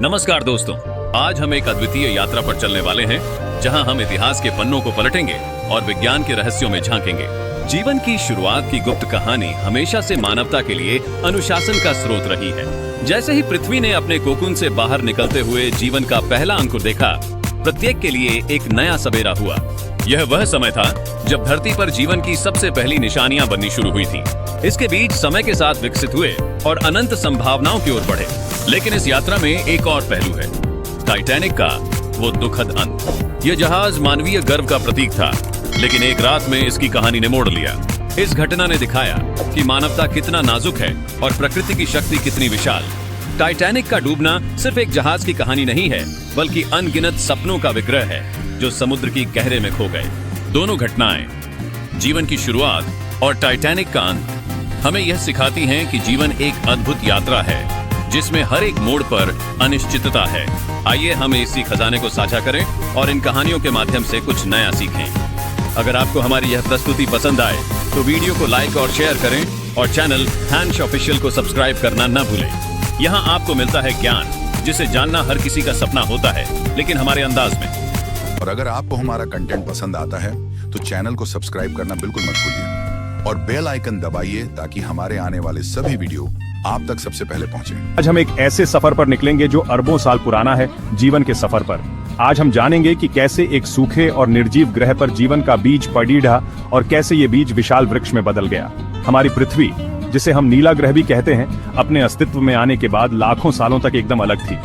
नमस्कार दोस्तों, आज हम एक अद्वितीय यात्रा पर चलने वाले हैं जहां हम इतिहास के पन्नों को पलटेंगे और विज्ञान के रहस्यों में झांकेंगे। जीवन की शुरुआत की गुप्त कहानी हमेशा से मानवता के लिए अनुशासन का स्रोत रही है। जैसे ही पृथ्वी ने अपने कोकून से बाहर निकलते हुए जीवन का पहला अंकुर देखा, प्रत्येक के लिए एक नया सवेरा हुआ। यह वह समय था जब धरती पर जीवन की सबसे पहली निशानियां बननी शुरू हुई थी। इसके बीज समय के साथ विकसित हुए और अनंत संभावनाओं की ओर बढ़े। लेकिन इस यात्रा में एक और पहलू है, टाइटैनिक का वो दुखद अंत। यह जहाज मानवीय गर्व का प्रतीक था, लेकिन एक रात में इसकी कहानी ने मोड़ लिया। इस घटना ने दिखाया कि मानवता कितना नाजुक है और प्रकृति की शक्ति कितनी विशाल। टाइटैनिक का डूबना सिर्फ एक जहाज की कहानी नहीं है, बल्कि अनगिनत सपनों का विग्रह है जो समुद्र की गहरे में खो गए। दोनों घटनाएं, जीवन की शुरुआत और टाइटैनिक का अंत, हमें यह सिखाती हैं कि जीवन एक अद्भुत यात्रा है जिसमें हर एक मोड़ पर अनिश्चितता है। आइए हम इसी खजाने को साझा करें और इन कहानियों के माध्यम से कुछ नया सीखें। अगर आपको हमारी यह प्रस्तुति पसंद आए तो वीडियो को लाइक और शेयर करें और चैनल हैंश ऑफिशियल को सब्सक्राइब करना न भूलें। यहाँ आपको मिलता है ज्ञान जिसे जानना हर किसी का सपना होता है, लेकिन हमारे अंदाज में। और अगर आपको हमारा कंटेंट पसंद आता है तो चैनल को सब्सक्राइब करना बिल्कुल मत भूलिए और बेल आइकन दबाइए ताकि हमारे आने वाले सभी वीडियो आप तक सबसे पहले पहुंचे। आज हम एक ऐसे सफर पर निकलेंगे जो अरबों साल पुराना है, जीवन के सफर पर। आज हम जानेंगे कि कैसे एक सूखे और निर्जीव ग्रह पर जीवन का बीज पड़ीढ़ा और कैसे ये बीज विशाल वृक्ष में बदल गया। हमारी पृथ्वी, जिसे हम नीला ग्रह भी कहते हैं, अपने अस्तित्व में आने के बाद लाखों सालों तक एकदम अलग थी।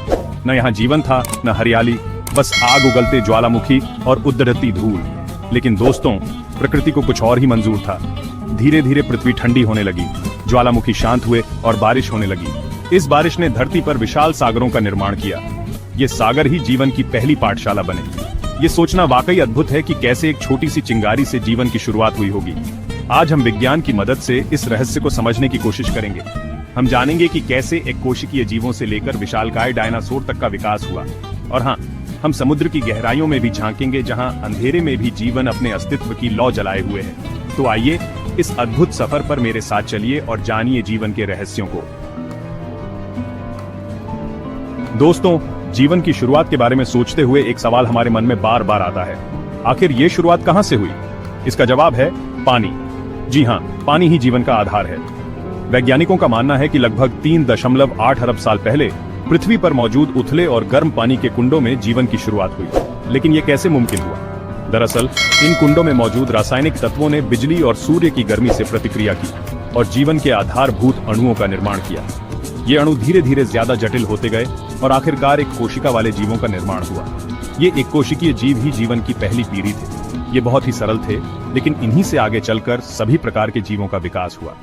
न यहाँ जीवन था, न हरियाली, बस आग उगलते ज्वालामुखी और उद्दड़ती धूल। लेकिन दोस्तों, प्रकृति को कुछ और ही मंजूर था। धीरे धीरे पृथ्वी ठंडी होने लगी, ज्वालामुखी शांत हुए और बारिश होने लगी। इस बारिश ने धरती पर विशाल सागरों का निर्माण किया। ये सागर ही जीवन की पहली पाठशाला बने। ये सोचना वाकई अद्भुत है कि कैसे एक छोटी सी चिंगारी से जीवन की शुरुआत हुई होगी। आज हम विज्ञान की मदद से इस रहस्य को समझने की कोशिश करेंगे। हम जानेंगे कि कैसे एक कोशिकीय जीवों से लेकर विशालकाय डायनासोर तक का विकास हुआ। और हाँ, हम समुद्र की गहराइयों में भी झांकेंगे, जहां अंधेरे में भी जीवन अपने अस्तित्व की लौ जलाए हुए है। तो आइए इस अद्भुत सफर पर मेरे साथ चलिए और जानिए जीवन के रहस्यों को। दोस्तों, जीवन की शुरुआत के बारे में सोचते हुए एक सवाल हमारे मन में बार बार आता है, आखिर ये शुरुआत कहां से हुई? इसका जवाब है पानी। जी हां, पानी ही जीवन का आधार है। वैज्ञानिकों का मानना है कि लगभग 3.8 अरब साल पहले पृथ्वी पर मौजूद उथले और गर्म पानी के कुंडों में जीवन की शुरुआत हुई। लेकिन ये कैसे मुमकिन हुआ? दरअसल इन कुंडों में मौजूद रासायनिक तत्वों ने बिजली और सूर्य की गर्मी से प्रतिक्रिया की और जीवन के आधारभूत अणुओं का निर्माण किया। ये अणु धीरे धीरे ज्यादा जटिल होते गए और आखिरकार एक कोशिका वाले जीवों का निर्माण हुआ। ये एक कोशिकीय जीव ही जीवन की पहली पीढ़ी थे। ये बहुत ही सरल थे, लेकिन इन्हीं से आगे चलकर सभी प्रकार के जीवों का विकास हुआ।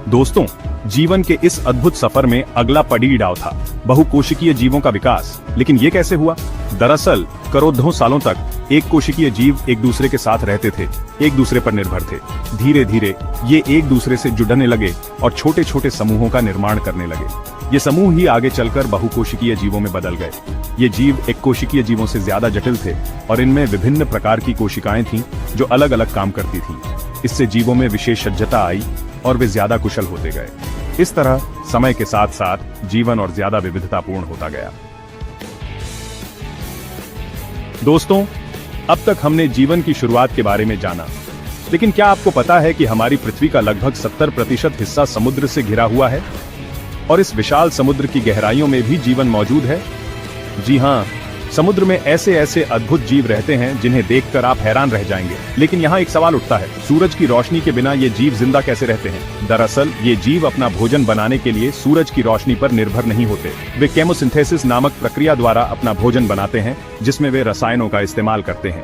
दोस्तों, जीवन के इस अद्भुत सफर में अगला पड़ीदाव था बहुकोशिकीय जीवों का विकास। लेकिन ये कैसे हुआ? दरअसल करोड़ों सालों तक एक कोशिकीय जीव एक दूसरे के साथ रहते थे, एक दूसरे पर निर्भर थे। धीरे धीरे ये एक दूसरे से जुड़ने लगे और छोटे छोटे समूहों का निर्माण करने लगे। ये समूह ही आगे चलकर बहुकोशिकीय जीवों में बदल गए। ये जीव एक कोशिकीय जीवों से ज्यादा जटिल थे और इनमें विभिन्न प्रकार की कोशिकाएं थीं जो अलग अलग काम करती थीं। इससे जीवों में विशेषज्ञता आई और वे ज्यादा कुशल होते गए। इस तरह समय के साथ साथ जीवन और ज्यादा विविधतापूर्ण होता गया। दोस्तों, अब तक हमने जीवन की शुरुआत के बारे में जाना, लेकिन क्या आपको पता है कि हमारी पृथ्वी का लगभग 70% हिस्सा समुद्र से घिरा हुआ है और इस विशाल समुद्र की गहराइयों में भी जीवन मौजूद है? जी हां, समुद्र में ऐसे ऐसे अद्भुत जीव रहते हैं जिन्हें देखकर आप हैरान रह जाएंगे। लेकिन यहाँ एक सवाल उठता है, सूरज की रोशनी के बिना ये जीव जिंदा कैसे रहते हैं? दरअसल ये जीव अपना भोजन बनाने के लिए सूरज की रोशनी पर निर्भर नहीं होते। वे केमोसिंथेसिस नामक प्रक्रिया द्वारा अपना भोजन बनाते हैं, जिसमें वे रसायनों का इस्तेमाल करते हैं।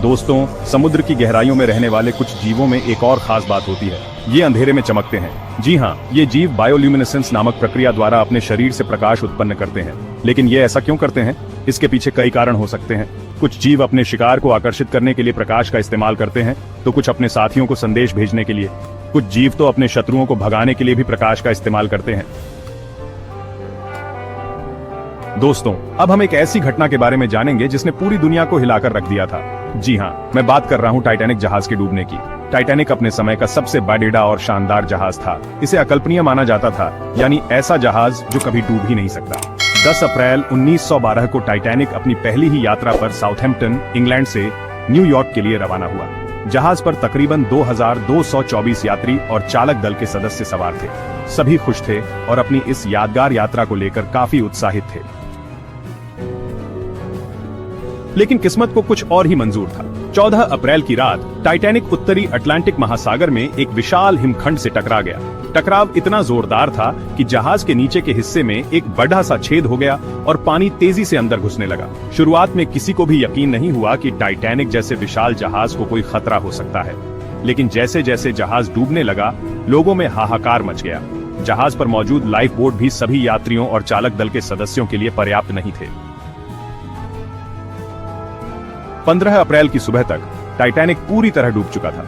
दोस्तों, समुद्र की गहराइयों में रहने वाले कुछ जीवों में एक और खास बात होती है, ये अंधेरे में चमकते हैं। जी हाँ, ये जीव बायोल्यूमिनेसेंस नामक प्रक्रिया द्वारा अपने शरीर से प्रकाश उत्पन्न करते हैं। लेकिन ये ऐसा क्यों करते हैं? इसके पीछे कई कारण हो सकते हैं। कुछ जीव अपने शिकार को आकर्षित करने के लिए प्रकाश का इस्तेमाल करते हैं, तो कुछ अपने साथियों को संदेश भेजने के लिए। कुछ जीव तो अपने शत्रुओं को भगाने के लिए भी प्रकाश का इस्तेमाल करते हैं। दोस्तों, अब हम एक ऐसी घटना के बारे में जानेंगे जिसने पूरी दुनिया को हिलाकर रख दिया था। जी हाँ, मैं बात कर रहा हूँ टाइटैनिक जहाज के डूबने की। टाइटैनिक अपने समय का सबसे बड़ा और शानदार जहाज था। इसे अकल्पनीय माना जाता था, यानी ऐसा जहाज जो कभी डूब ही नहीं सकता। 10 अप्रैल 1912 को टाइटैनिक अपनी पहली ही यात्रा पर साउथहैम्पटन, इंग्लैंड से न्यूयॉर्क के लिए रवाना हुआ। जहाज पर तकरीबन 2224 यात्री और चालक दल के सदस्य सवार थे। सभी खुश थे और अपनी इस यादगार यात्रा को लेकर काफी उत्साहित थे। लेकिन किस्मत को कुछ और ही मंजूर था। 14 अप्रैल की रात टाइटैनिक उत्तरी अटलांटिक महासागर में एक विशाल हिमखंड से टकरा गया। टकराव इतना जोरदार था कि जहाज के नीचे के हिस्से में एक बड़ा सा छेद हो गया और पानी तेजी से अंदर घुसने लगा। शुरुआत में किसी को भी यकीन नहीं हुआ कि टाइटैनिक जैसे विशाल जहाज को कोई खतरा हो सकता है, लेकिन जैसे जैसे जहाज डूबने लगा, लोगों में हाहाकार मच गया। जहाज पर मौजूद लाइफ बोट भी सभी यात्रियों और चालक दल के सदस्यों के लिए पर्याप्त नहीं थे। 15 अप्रैल की सुबह तक टाइटैनिक पूरी तरह डूब चुका था।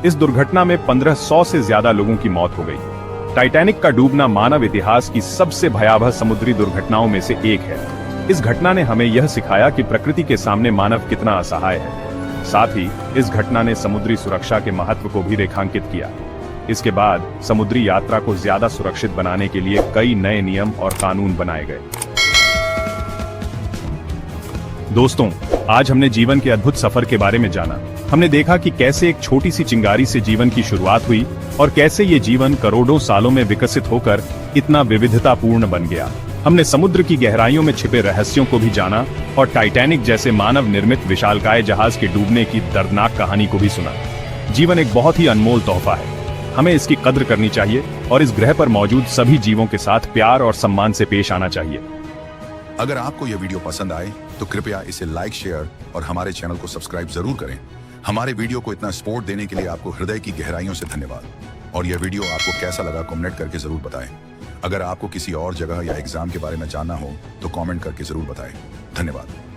इस दुर्घटना में 1500 से ज्यादा लोगों की मौत हो गई। टाइटैनिक का डूबना मानव इतिहास की सबसे भयावह समुद्री दुर्घटनाओं में से एक है। इस घटना ने हमें यह सिखाया कि प्रकृति के सामने मानव कितना असहाय है। साथ ही इस घटना ने समुद्री सुरक्षा के महत्व को भी रेखांकित किया। इसके बाद समुद्री यात्रा को ज्यादा सुरक्षित बनाने के लिए कई नए नियम और कानून बनाए गए। दोस्तों, आज हमने जीवन के अद्भुत सफर के बारे में जाना। हमने देखा कि कैसे एक छोटी सी चिंगारी से जीवन की शुरुआत हुई और कैसे ये जीवन करोड़ों सालों में विकसित होकर इतना विविधतापूर्ण बन गया। हमने समुद्र की गहराइयों में छिपे रहस्यों को भी जाना और टाइटैनिक जैसे मानव निर्मित विशालकाय जहाज के डूबने की दर्दनाक कहानी को भी सुना। जीवन एक बहुत ही अनमोल तोहफा है। हमें इसकी कद्र करनी चाहिए और इस ग्रह पर मौजूद सभी जीवों के साथ प्यार और सम्मान से पेश आना चाहिए। अगर आपको यह वीडियो पसंद आए तो कृपया इसे लाइक, शेयर और हमारे चैनल को सब्सक्राइब जरूर करें। हमारे वीडियो को इतना सपोर्ट देने के लिए आपको हृदय की गहराइयों से धन्यवाद। और यह वीडियो आपको कैसा लगा कमेंट करके जरूर बताएं। अगर आपको किसी और जगह या एग्जाम के बारे में जानना हो तो कमेंट करके जरूर बताएं। धन्यवाद।